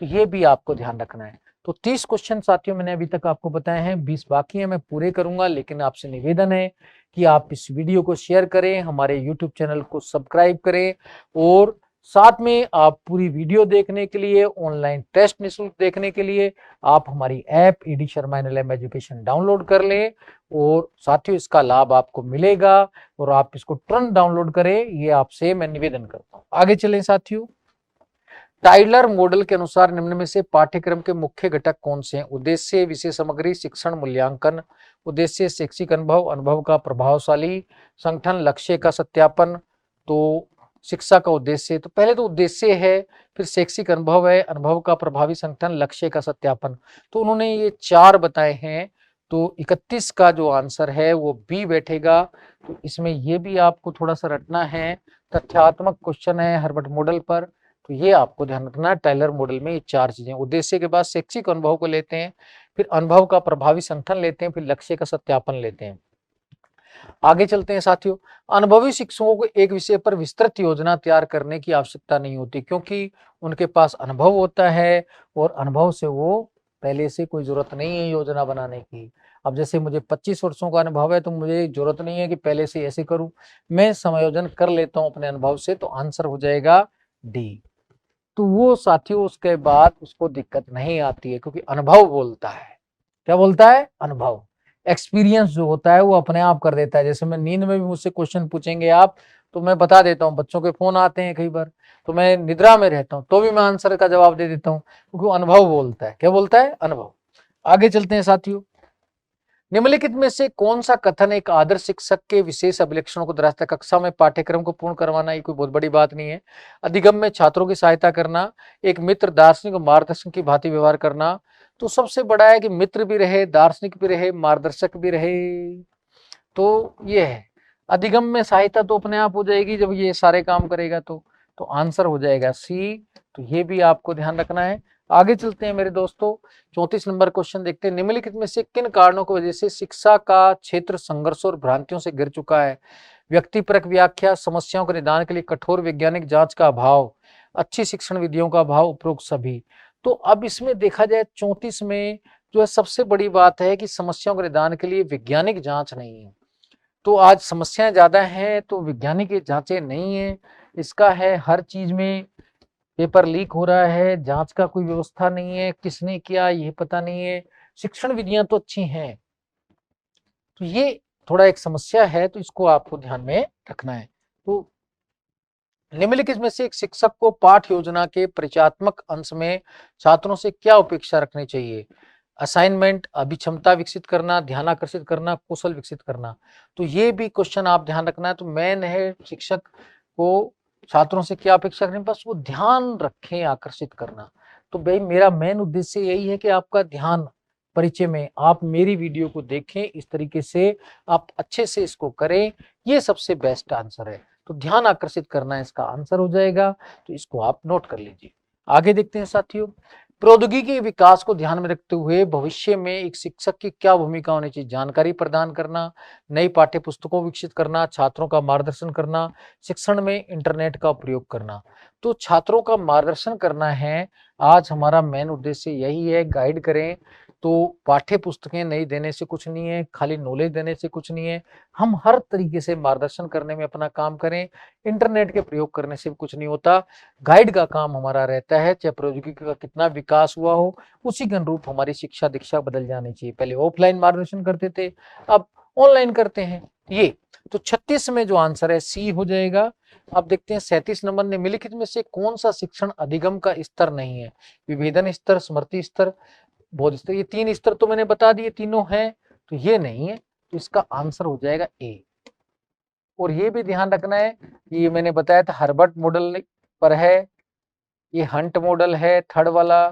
तो ये भी आपको ध्यान रखना है। तो 30 क्वेश्चन साथियों मैंने अभी तक आपको बताए हैं, 20 बाकी है, मैं पूरे करूंगा। लेकिन आपसे निवेदन है कि आप इस वीडियो को शेयर करें, हमारे यूट्यूब चैनल को सब्सक्राइब करें और साथ में आप पूरी वीडियो देखने के लिए, ऑनलाइन टेस्ट निःशुल्क देखने के लिए आप हमारी app ED Sharma NLM education download कर लें। और साथियों इसका लाभ आपको मिलेगा और आप इसको तुरंत डाउनलोड करें, ये आपसे मैं निवेदन करता हूं। आगे चलें साथियों। टाइलर मॉडल के अनुसार निम्न में से पाठ्यक्रम के मुख्य घटक कौन से हैं? उद्देश्य, विषय सामग्री, शिक्षण, मूल्यांकन। उद्देश्य शैक्षिक अनुभव, अनुभव का प्रभावशाली संगठन, लक्ष्य का सत्यापन। तो शिक्षा का उद्देश्य, तो पहले तो उद्देश्य है, फिर शैक्षिक अनुभव है, अनुभव का प्रभावी संगठन, लक्ष्य का सत्यापन। तो उन्होंने ये 4 बताए हैं। तो 31 का जो आंसर है वो बी बैठेगा। तो इसमें ये भी आपको थोड़ा सा रटना है, तथ्यात्मक क्वेश्चन है हार्वर्ड मॉडल पर। तो ये आपको ध्यान रखना है, टाइलर मॉडल में ये 4 चीजें, उद्देश्य के बाद शैक्षिक अनुभव को लेते हैं, फिर अनुभव का प्रभावी संगठन लेते हैं, फिर लक्ष्य का सत्यापन लेते हैं। आगे चलते हैं साथियों। अनुभवी शिक्षकों को एक विषय पर विस्तृत योजना तैयार करने की आवश्यकता नहीं होती, क्योंकि उनके पास अनुभव होता है और अनुभव से वो पहले से कोई जरूरत नहीं है योजना बनाने की। अब जैसे मुझे 25 वर्षों का अनुभव है, तो मुझे जरूरत नहीं है कि पहले से ऐसे करूं, मैं समायोजन कर लेता हूं अपने अनुभव से। तो आंसर हो जाएगा डी। तो वो साथियों उसके बाद उसको दिक्कत नहीं आती है, क्योंकि अनुभव बोलता है। क्या बोलता है? अनुभव। एक्सपीरियंस जो होता है वो अपने आप कर देता है। जैसे मैं नींद में भी मुझसे क्वेश्चन पूछेंगे आप, तो मैं बता देता हूँ, बच्चों के फोन आते हैं कई बार, तो मैं निद्रा में रहता हूँ तो भी मैं आंसर का जवाब दे देता हूँ, क्योंकि अनुभव बोलता है। क्या बोलता है? अनुभव। आगे चलते हैं साथियों। निम्नलिखित में से कौन सा कथन एक आदर्श शिक्षक के विशेष अभिलक्षणों को दर्शाता है? कक्षा में पाठ्यक्रम को पूर्ण करवाना, ये कोई बहुत बड़ी बात नहीं है। अधिगम में छात्रों की सहायता करना, एक मित्र दार्शनिक और मार्गदर्शक की भांति व्यवहार करना। तो सबसे बड़ा है कि मित्र भी रहे, दार्शनिक भी रहे, मार्गदर्शक भी रहे। तो ये है, अधिगम में सहायता तो अपने आप हो जाएगी जब ये सारे काम करेगा। तो आंसर हो जाएगा सी। तो ये भी आपको ध्यान रखना है। आगे चलते हैं मेरे दोस्तों। 34 नंबर क्वेश्चन देखते हैं। निम्नलिखित में से किन कारणों की वजह से शिक्षा का क्षेत्र संघर्षों और भ्रांतियों से घिर चुका है? व्यक्तिपरक व्याख्या, समस्याओं के निदान के लिए कठोर वैज्ञानिक जांच का अभाव, अच्छी शिक्षण विधियों का अभाव, उपरोक्त सभी। तो अब इसमें देखा जाए 34 में जो है सबसे बड़ी बात है कि समस्याओं के निदान के लिए वैज्ञानिक जांच नहीं है। तो आज समस्याएं ज्यादा हैं तो वैज्ञानिक जांचें नहीं है। इसका है हर चीज में पेपर लीक हो रहा है, जांच का कोई व्यवस्था नहीं है, किसने किया ये पता नहीं है। शिक्षण विधियां तो अच्छी हैं, तो ये थोड़ा एक समस्या है, तो इसको आपको ध्यान में रखना है। तो निम्नलिखित में से एक शिक्षक को पाठ योजना के परिचयात्मक अंश में छात्रों से क्या अपेक्षा रखनी चाहिए? असाइनमेंट, अभिक्षमता विकसित करना, ध्यान आकर्षित करना, कौशल विकसित करना। तो ये भी क्वेश्चन आप ध्यान रखना है। तो मेन है शिक्षक को छात्रों से क्या अपेक्षा करें? बस वो ध्यान रखें, आकर्षित करना। तो भाई मेरा मेन उद्देश्य यही है कि आपका ध्यान परिचय में आप मेरी वीडियो को देखें, इस तरीके से आप अच्छे से इसको करें, ये सबसे बेस्ट आंसर है। तो ध्यान आकर्षित करना इसका आंसर हो जाएगा। तो इसको आप नोट कर लीजिए। आगे देखते हैं साथियों। प्रौद्योगिकी के विकास को ध्यान में रखते हुए भविष्य में एक शिक्षक की क्या भूमिका होनी चाहिए, जानकारी प्रदान करना, नई पाठ्य पुस्तकों विकसित करना, छात्रों का मार्गदर्शन करना, शिक्षण में इंटरनेट का उपयोग करना। तो छात्रों का मार्गदर्शन करना है, आज हमारा मेन उद्देश्य यही है, गाइड करें। तो पाठ्य पुस्तकें नहीं देने से कुछ नहीं है, खाली नॉलेज देने से कुछ नहीं है, हम हर तरीके से मार्गदर्शन करने में अपना काम करें, इंटरनेट के प्रयोग करने से भी कुछ नहीं होता। गाइड का काम हमारा रहता है, चाहे प्रौद्योगिकी का कितना विकास हुआ हो, उसी के अनुरूप हमारी शिक्षा दीक्षा बदल जानी चाहिए। पहले ऑफलाइन मार्गदर्शन करते थे, अब ऑनलाइन करते हैं। ये तो 36 में जो आंसर है सी हो जाएगा। अब देखते हैं 37 नंबर, निम्नलिखित में से कौन सा शिक्षण अधिगम का स्तर नहीं है, विभेदन स्तर, स्मृति स्तर, बोध स्तर। ये 3 स्तर तो मैंने बता दिए, तीनों हैं, तो ये नहीं है, तो इसका आंसर हो जाएगा ए। और ये भी ध्यान रखना है, ये मैंने बताया था हर्बर्ट मॉडल पर है, ये हंट मॉडल है थर्ड वाला,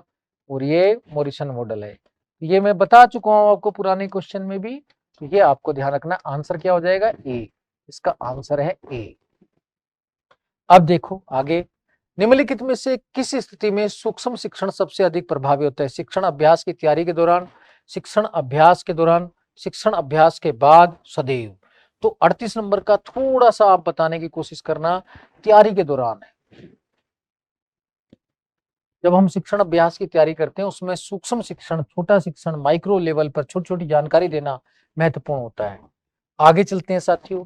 और ये मॉरिसन मॉडल है। ये मैं बता चुका हूं आपको पुराने क्वेश्चन में भी, तो ये आपको ध्यान रखना, आंसर क्या हो जाएगा ए, इसका आंसर है ए। अब देखो आगे, निम्नलिखित में से किस स्थिति में सूक्ष्म शिक्षण सबसे अधिक प्रभावी होता है, शिक्षण अभ्यास की तैयारी के दौरान, शिक्षण अभ्यास के दौरान, शिक्षण अभ्यास के बाद, सदैव। तो 38 नंबर का थोड़ा सा आप बताने की कोशिश करना, तैयारी के दौरान है। जब हम शिक्षण अभ्यास की तैयारी करते हैं उसमें सूक्ष्म शिक्षण, छोटा शिक्षण, माइक्रो लेवल पर छोटी छोटी जानकारी देना महत्वपूर्ण होता है। आगे चलते हैं साथियों,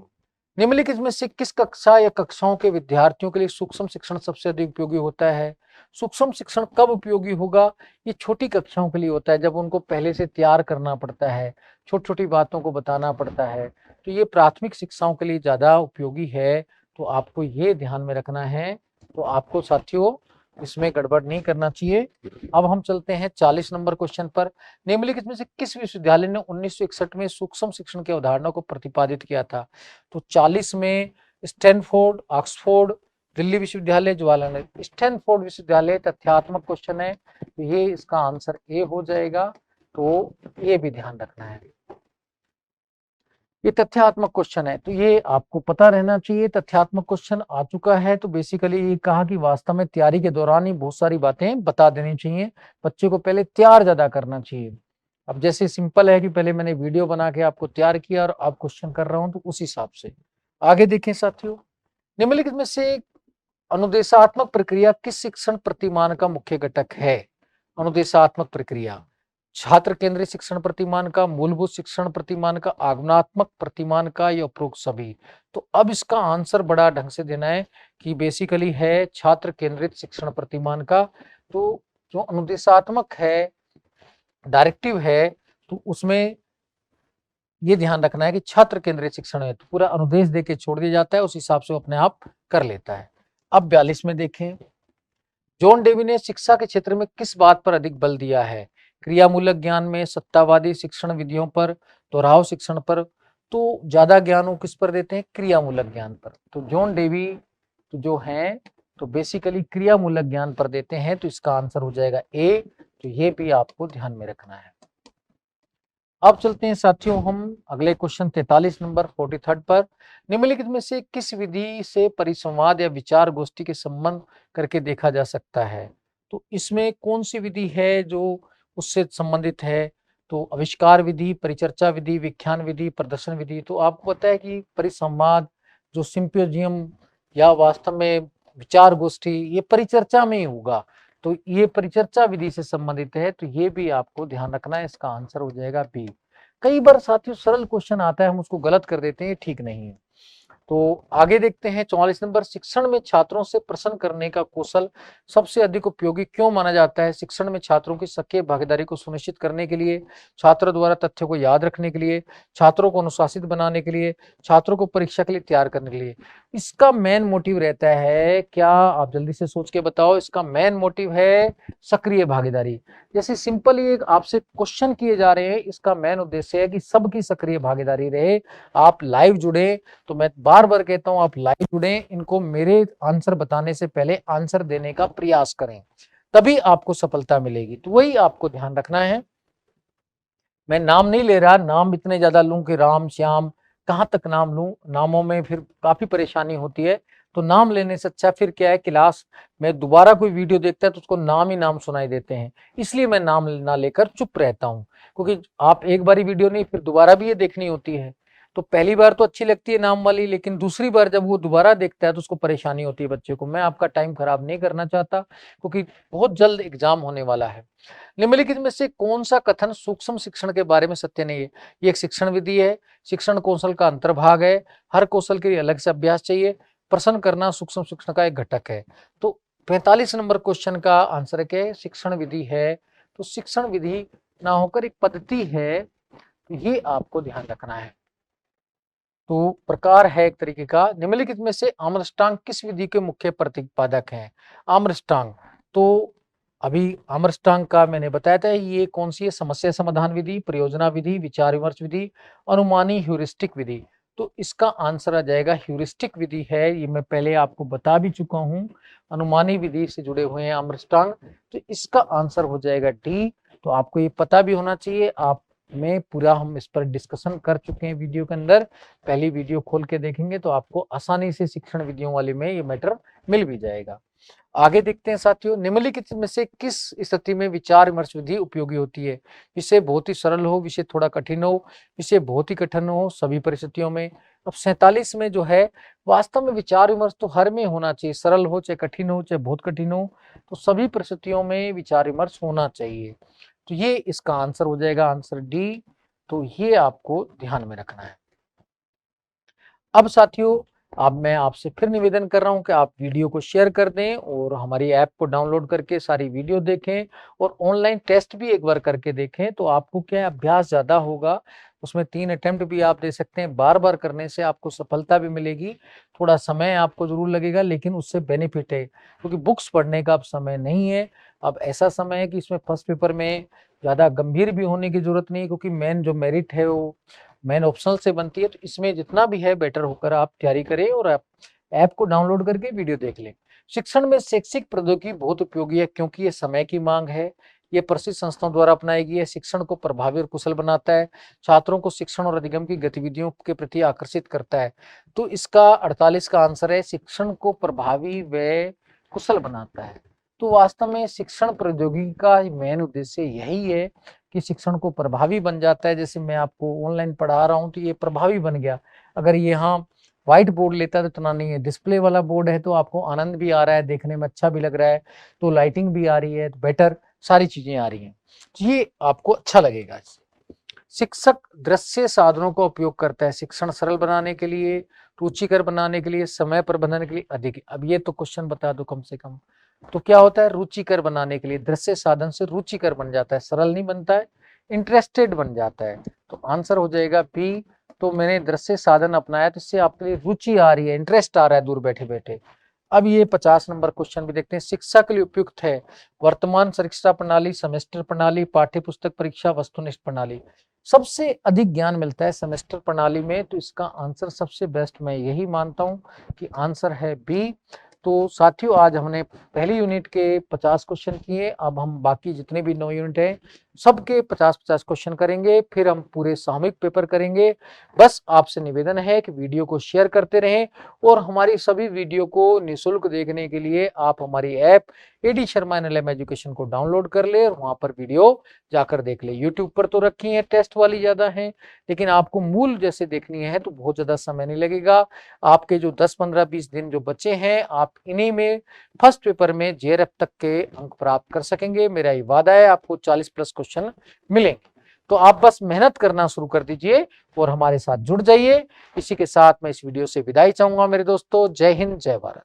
निम्नलिखित में से किस कक्षा या कक्षाओं के विद्यार्थियों के लिए सूक्ष्म शिक्षण सबसे अधिक उपयोगी होता है। सूक्ष्म शिक्षण कब उपयोगी होगा, ये छोटी कक्षाओं के लिए होता है, जब उनको पहले से तैयार करना पड़ता है, छोटी छोटी बातों को बताना पड़ता है, तो ये प्राथमिक शिक्षाओं के लिए ज्यादा उपयोगी है। तो आपको ये ध्यान में रखना है, तो आपको साथियों इसमें गड़बड़ नहीं करना चाहिए। अब हम चलते हैं 40 नंबर क्वेश्चन पर, निम्नलिखित में से किस विश्वविद्यालय ने 1961 में सूक्ष्म शिक्षण के अवधारणा को प्रतिपादित किया था। तो 40 में स्टैनफोर्ड, ऑक्सफोर्ड, दिल्ली विश्वविद्यालय, जवाहरलाल। स्टैनफोर्ड विश्वविद्यालय तथ्यात्मक क्वेश्चन है, तो ये इसका आंसर ए हो जाएगा। तो ये भी ध्यान रखना है, ये तथ्यात्मक क्वेश्चन है, तो ये आपको पता रहना चाहिए। तथ्यात्मक क्वेश्चन आ चुका है, तो बेसिकली ये कहा कि वास्तव में तैयारी के दौरान ही बहुत सारी बातें बता देनी चाहिए, बच्चे को पहले तैयार ज्यादा करना चाहिए। अब जैसे सिंपल है कि पहले मैंने वीडियो बना के आपको तैयार किया और आप क्वेश्चन कर रहा हूं, तो उस हिसाब से आगे देखें साथियों, निम्नलिखित में से अनुदेशात्मक प्रक्रिया किस शिक्षण प्रतिमान का मुख्य घटक है। अनुदेशात्मक प्रक्रिया छात्र केंद्रित शिक्षण प्रतिमान का, मूलभूत शिक्षण प्रतिमान का, आगमनात्मक प्रतिमान का, या उपरोक्त सभी। तो अब इसका आंसर बड़ा ढंग से देना है कि बेसिकली है छात्र केंद्रित शिक्षण प्रतिमान का। तो जो अनुदेशात्मक है, डायरेक्टिव है, तो उसमें ये ध्यान रखना है कि छात्र केंद्रित शिक्षण है, तो पूरा अनुदेश देके छोड़ दिया जाता है, उस हिसाब से वो अपने आप कर लेता है। अब 42 में देखें, जॉन डेवी ने शिक्षा के क्षेत्र में किस बात पर अधिक बल दिया है, क्रियामूलक ज्ञान में, सत्तावादी शिक्षण विधियों पर, दोहराव शिक्षण पर। तो ज्यादा ज्ञान वो किस पर देते हैं, क्रियामूलक ज्ञान पर। तो जॉन डेवी तो जो है तो बेसिकली क्रियामूलक ज्ञान पर देते हैं, तो इसका आंसर हो जाएगा ए। तो ये भी आपको ध्यान में रखना है। अब चलते हैं साथियों हम अगले क्वेश्चन 43 नंबर 43 पर, निम्नलिखित में से किस विधि से परिसंवाद या विचार गोष्ठी के संबंध करके देखा जा सकता है। तो इसमें कौन सी विधि है जो उससे संबंधित है। तो आविष्कार विधि, परिचर्चा विधि, व्याख्यान विधि, प्रदर्शन विधि। तो आपको पता है कि परिसंवाद जो सिंपोजियम या वास्तव में विचार गोष्ठी, ये परिचर्चा में ही होगा, तो ये परिचर्चा विधि से संबंधित है, तो ये भी आपको ध्यान रखना है, इसका आंसर हो जाएगा बी। कई बार साथियों सरल क्वेश्चन आता है, हम उसको गलत कर देते हैं, ठीक नहीं है। तो आगे देखते हैं 44 नंबर, शिक्षण में छात्रों से प्रश्न करने का कौशल सबसे अधिक उपयोगी क्यों माना जाता है। शिक्षण में छात्रों की सक्रिय भागीदारी को सुनिश्चित करने के लिए, छात्रों द्वारा तथ्यों को याद रखने के लिए, छात्रों को अनुशासित बनाने के लिए, छात्रों को परीक्षा के लिए तैयार करने के लिए। इसका मेन मोटिव रहता है क्या, आप जल्दी से सोच के बताओ। इसका मेन मोटिव है सक्रिय भागीदारी। जैसे सिंपल ही आपसे क्वेश्चन किए जा रहे हैं, इसका मेन उद्देश्य है कि सबकी सक्रिय भागीदारी रहे, आप लाइव जुड़े। तो मैं बार बार कहता हूं, आप लाइव जुड़े, इनको मेरे आंसर बताने से पहले आंसर देने का प्रयास करें, तभी आपको सफलता मिलेगी। तो वही आपको ध्यान रखना है। मैं नाम नहीं ले रहा, नाम इतने ज्यादा लूं कि राम श्याम, कहां तक नाम लूं, नामों में फिर काफी परेशानी होती है। तो नाम लेने से अच्छा फिर क्या है, क्लास में दोबारा कोई वीडियो देखता है तो उसको नाम ही नाम सुनाई देते हैं, इसलिए मैं नाम ना लेकर चुप रहता हूँ। क्योंकि आप एक बारी वीडियो नहीं, फिर दोबारा भी ये देखनी होती है। तो पहली बार तो अच्छी लगती है नाम वाली, लेकिन दूसरी बार जब वो दोबारा देखता है तो उसको परेशानी होती है बच्चे को। मैं आपका टाइम खराब नहीं करना चाहता, क्योंकि बहुत जल्द एग्जाम होने वाला है। निम्नलिखित में से कौन सा कथन सूक्ष्म शिक्षण के बारे में सत्य नहीं है? ये एक शिक्षण विधि है, शिक्षण कौशल का अंतर्भाग है, हर कौशल के लिए अलग से अभ्यास चाहिए, प्रश्न करना सूक्ष्म शिक्षण का एक घटक है। तो 45 नंबर क्वेश्चन का आंसर क्या है? शिक्षण विधि है। तो शिक्षण विधि ना होकर एक पद्धति है, तो ये आपको ध्यान रखना है। तो प्रकार है एक तरीके का। निम्नलिखित में से आमरष्टांग किस विधि के मुख्य प्रतिपादक हैं? आमरष्टांग, तो अभी आमरष्टांग का मैंने बताया था, ये कौन सी है? समस्या समाधान विधि, परियोजना विधि, विचार विमर्श विधि, अनुमानी ह्यूरिस्टिक विधि। तो इसका आंसर आ जाएगा ह्यूरिस्टिक विधि है, ये मैं पहले आपको बता भी चुका हूं। अनुमानी विधि से जुड़े हुए हैं आमरष्टांग, तो इसका आंसर हो जाएगा डी। तो आपको ये पता भी होना चाहिए, आप में पूरा हम इस पर डिस्कशन कर चुके हैं वीडियो के अंदर। पहली वीडियो खोल के देखेंगे तो आपको आसानी से शिक्षण विधियों वाले में ये मैटर मिल भी जाएगा। आगे देखते हैं साथियों, निम्नलिखित में से किस स्थिति में विचार विमर्श विधि उपयोगी होती है? विषय बहुत ही सरल हो, विषय थोड़ा कठिन हो, विषय बहुत ही कठिन हो, सभी परिस्थितियों में। अब 47 में जो है, वास्तव में विचार विमर्श तो हर में होना चाहिए, सरल हो चाहे कठिन हो चाहे बहुत कठिन हो, तो सभी परिस्थितियों में विचार विमर्श होना चाहिए। तो ये इसका आंसर हो जाएगा, आंसर डी। तो ये आपको ध्यान में रखना है। अब साथियों, अब मैं आपसे फिर निवेदन कर रहा हूं कि आप वीडियो को शेयर कर दें और हमारी ऐप को डाउनलोड करके सारी वीडियो देखें और ऑनलाइन टेस्ट भी एक बार करके देखें। तो आपको क्या है, अभ्यास ज्यादा होगा। उसमें 3 अटेम्प्ट भी आप दे सकते हैं, बार बार करने से आपको सफलता भी मिलेगी। थोड़ा समय आपको जरूर लगेगा, लेकिन उससे बेनिफिट है, क्योंकि बुक्स पढ़ने का अब समय नहीं है। अब ऐसा समय है कि इसमें फर्स्ट पेपर में ज्यादा गंभीर भी होने की जरूरत नहीं है, क्योंकि मेन जो मेरिट है वो मेन ऑप्शनल से बनती है। तो इसमें जितना भी है बेटर होकर आप तैयारी करें और आप ऐप को डाउनलोड करके वीडियो देख लें। शिक्षण में शैक्षिक प्रौद्योगिकी बहुत उपयोगी है, क्योंकि ये समय की मांग है, ये प्रसिद्ध संस्थाओं द्वारा अपनाई गई है, शिक्षण को प्रभावी और कुशल बनाता है, छात्रों को शिक्षण और अधिगम की गतिविधियों के प्रति आकर्षित करता है। तो इसका 48 का आंसर है, शिक्षण को प्रभावी व कुशल बनाता है। तो वास्तव में शिक्षण प्रौद्योगिकी का मेन उद्देश्य यही है कि शिक्षण को प्रभावी बन जाता है। जैसे मैं आपको ऑनलाइन पढ़ा रहा हूं तो ये प्रभावी बन गया। अगर यहाँ व्हाइट बोर्ड लेता तो इतना नहीं है, डिस्प्ले वाला बोर्ड है तो आपको आनंद भी आ रहा है, देखने में अच्छा भी लग रहा है, तो लाइटिंग भी आ रही है, तो बेटर सारी चीजें आ रही हैं, ये आपको अच्छा लगेगा। शिक्षक दृश्य साधनों का उपयोग करता है शिक्षण सरल बनाने के लिए, रुचिकर बनाने के लिए, समय प्रबंधन के लिए अधिक। अब ये तो क्वेश्चन बता दो कम से कम। तो क्या होता है, रुचिकर बनाने के लिए, दृश्य साधन से रुचिकर बन जाता है, सरल नहीं बनता है, इंटरेस्टेड बन जाता है। तो आंसर हो जाएगा बी। तो मैंने दृश्य साधन अपनाया तो इससे आपके लिए रुचि आ रही है, इंटरेस्ट आ रहा है दूर बैठे बैठे। अब ये 50 नंबर क्वेश्चन भी देखते हैं। शिक्षा के लिए उपयुक्त है वर्तमान शिक्षा प्रणाली, सेमेस्टर प्रणाली, पाठ्य पुस्तक परीक्षा, वस्तुनिष्ठ प्रणाली। सबसे अधिक ज्ञान मिलता है सेमेस्टर प्रणाली में, तो इसका आंसर सबसे बेस्ट मैं यही मानता हूं कि आंसर है बी। तो साथियों, आज हमने पहली यूनिट के 50 क्वेश्चन किए, अब हम बाकी जितने भी 9 यूनिट हैं सबके 50-50 क्वेश्चन करेंगे, फिर हम पूरे सामूहिक पेपर करेंगे। बस आपसे निवेदन है कि वीडियो को शेयर करते रहें और हमारी सभी वीडियो को निःशुल्क देखने के लिए आप हमारी app AD Sharma NLM education को डाउनलोड कर ले और वहां पर वीडियो जाकर देख ले। यूट्यूब पर तो रखी है, टेस्ट वाली ज्यादा है, लेकिन आपको मूल जैसे देखनी है तो बहुत ज्यादा समय नहीं लगेगा। आपके जो 10, 15, 20 दिन जो बचे हैं, आप इन्हीं में फर्स्ट पेपर में जेआरएफ तक के अंक प्राप्त कर सकेंगे। मेरा ये वादा है, आपको 40+ क्वेश्चन मिलेंगे। तो आप बस मेहनत करना शुरू कर दीजिए और हमारे साथ जुड़ जाइए। इसी के साथ मैं इस वीडियो से विदाई चाहूंगा मेरे दोस्तों। जय हिंद, जय भारत।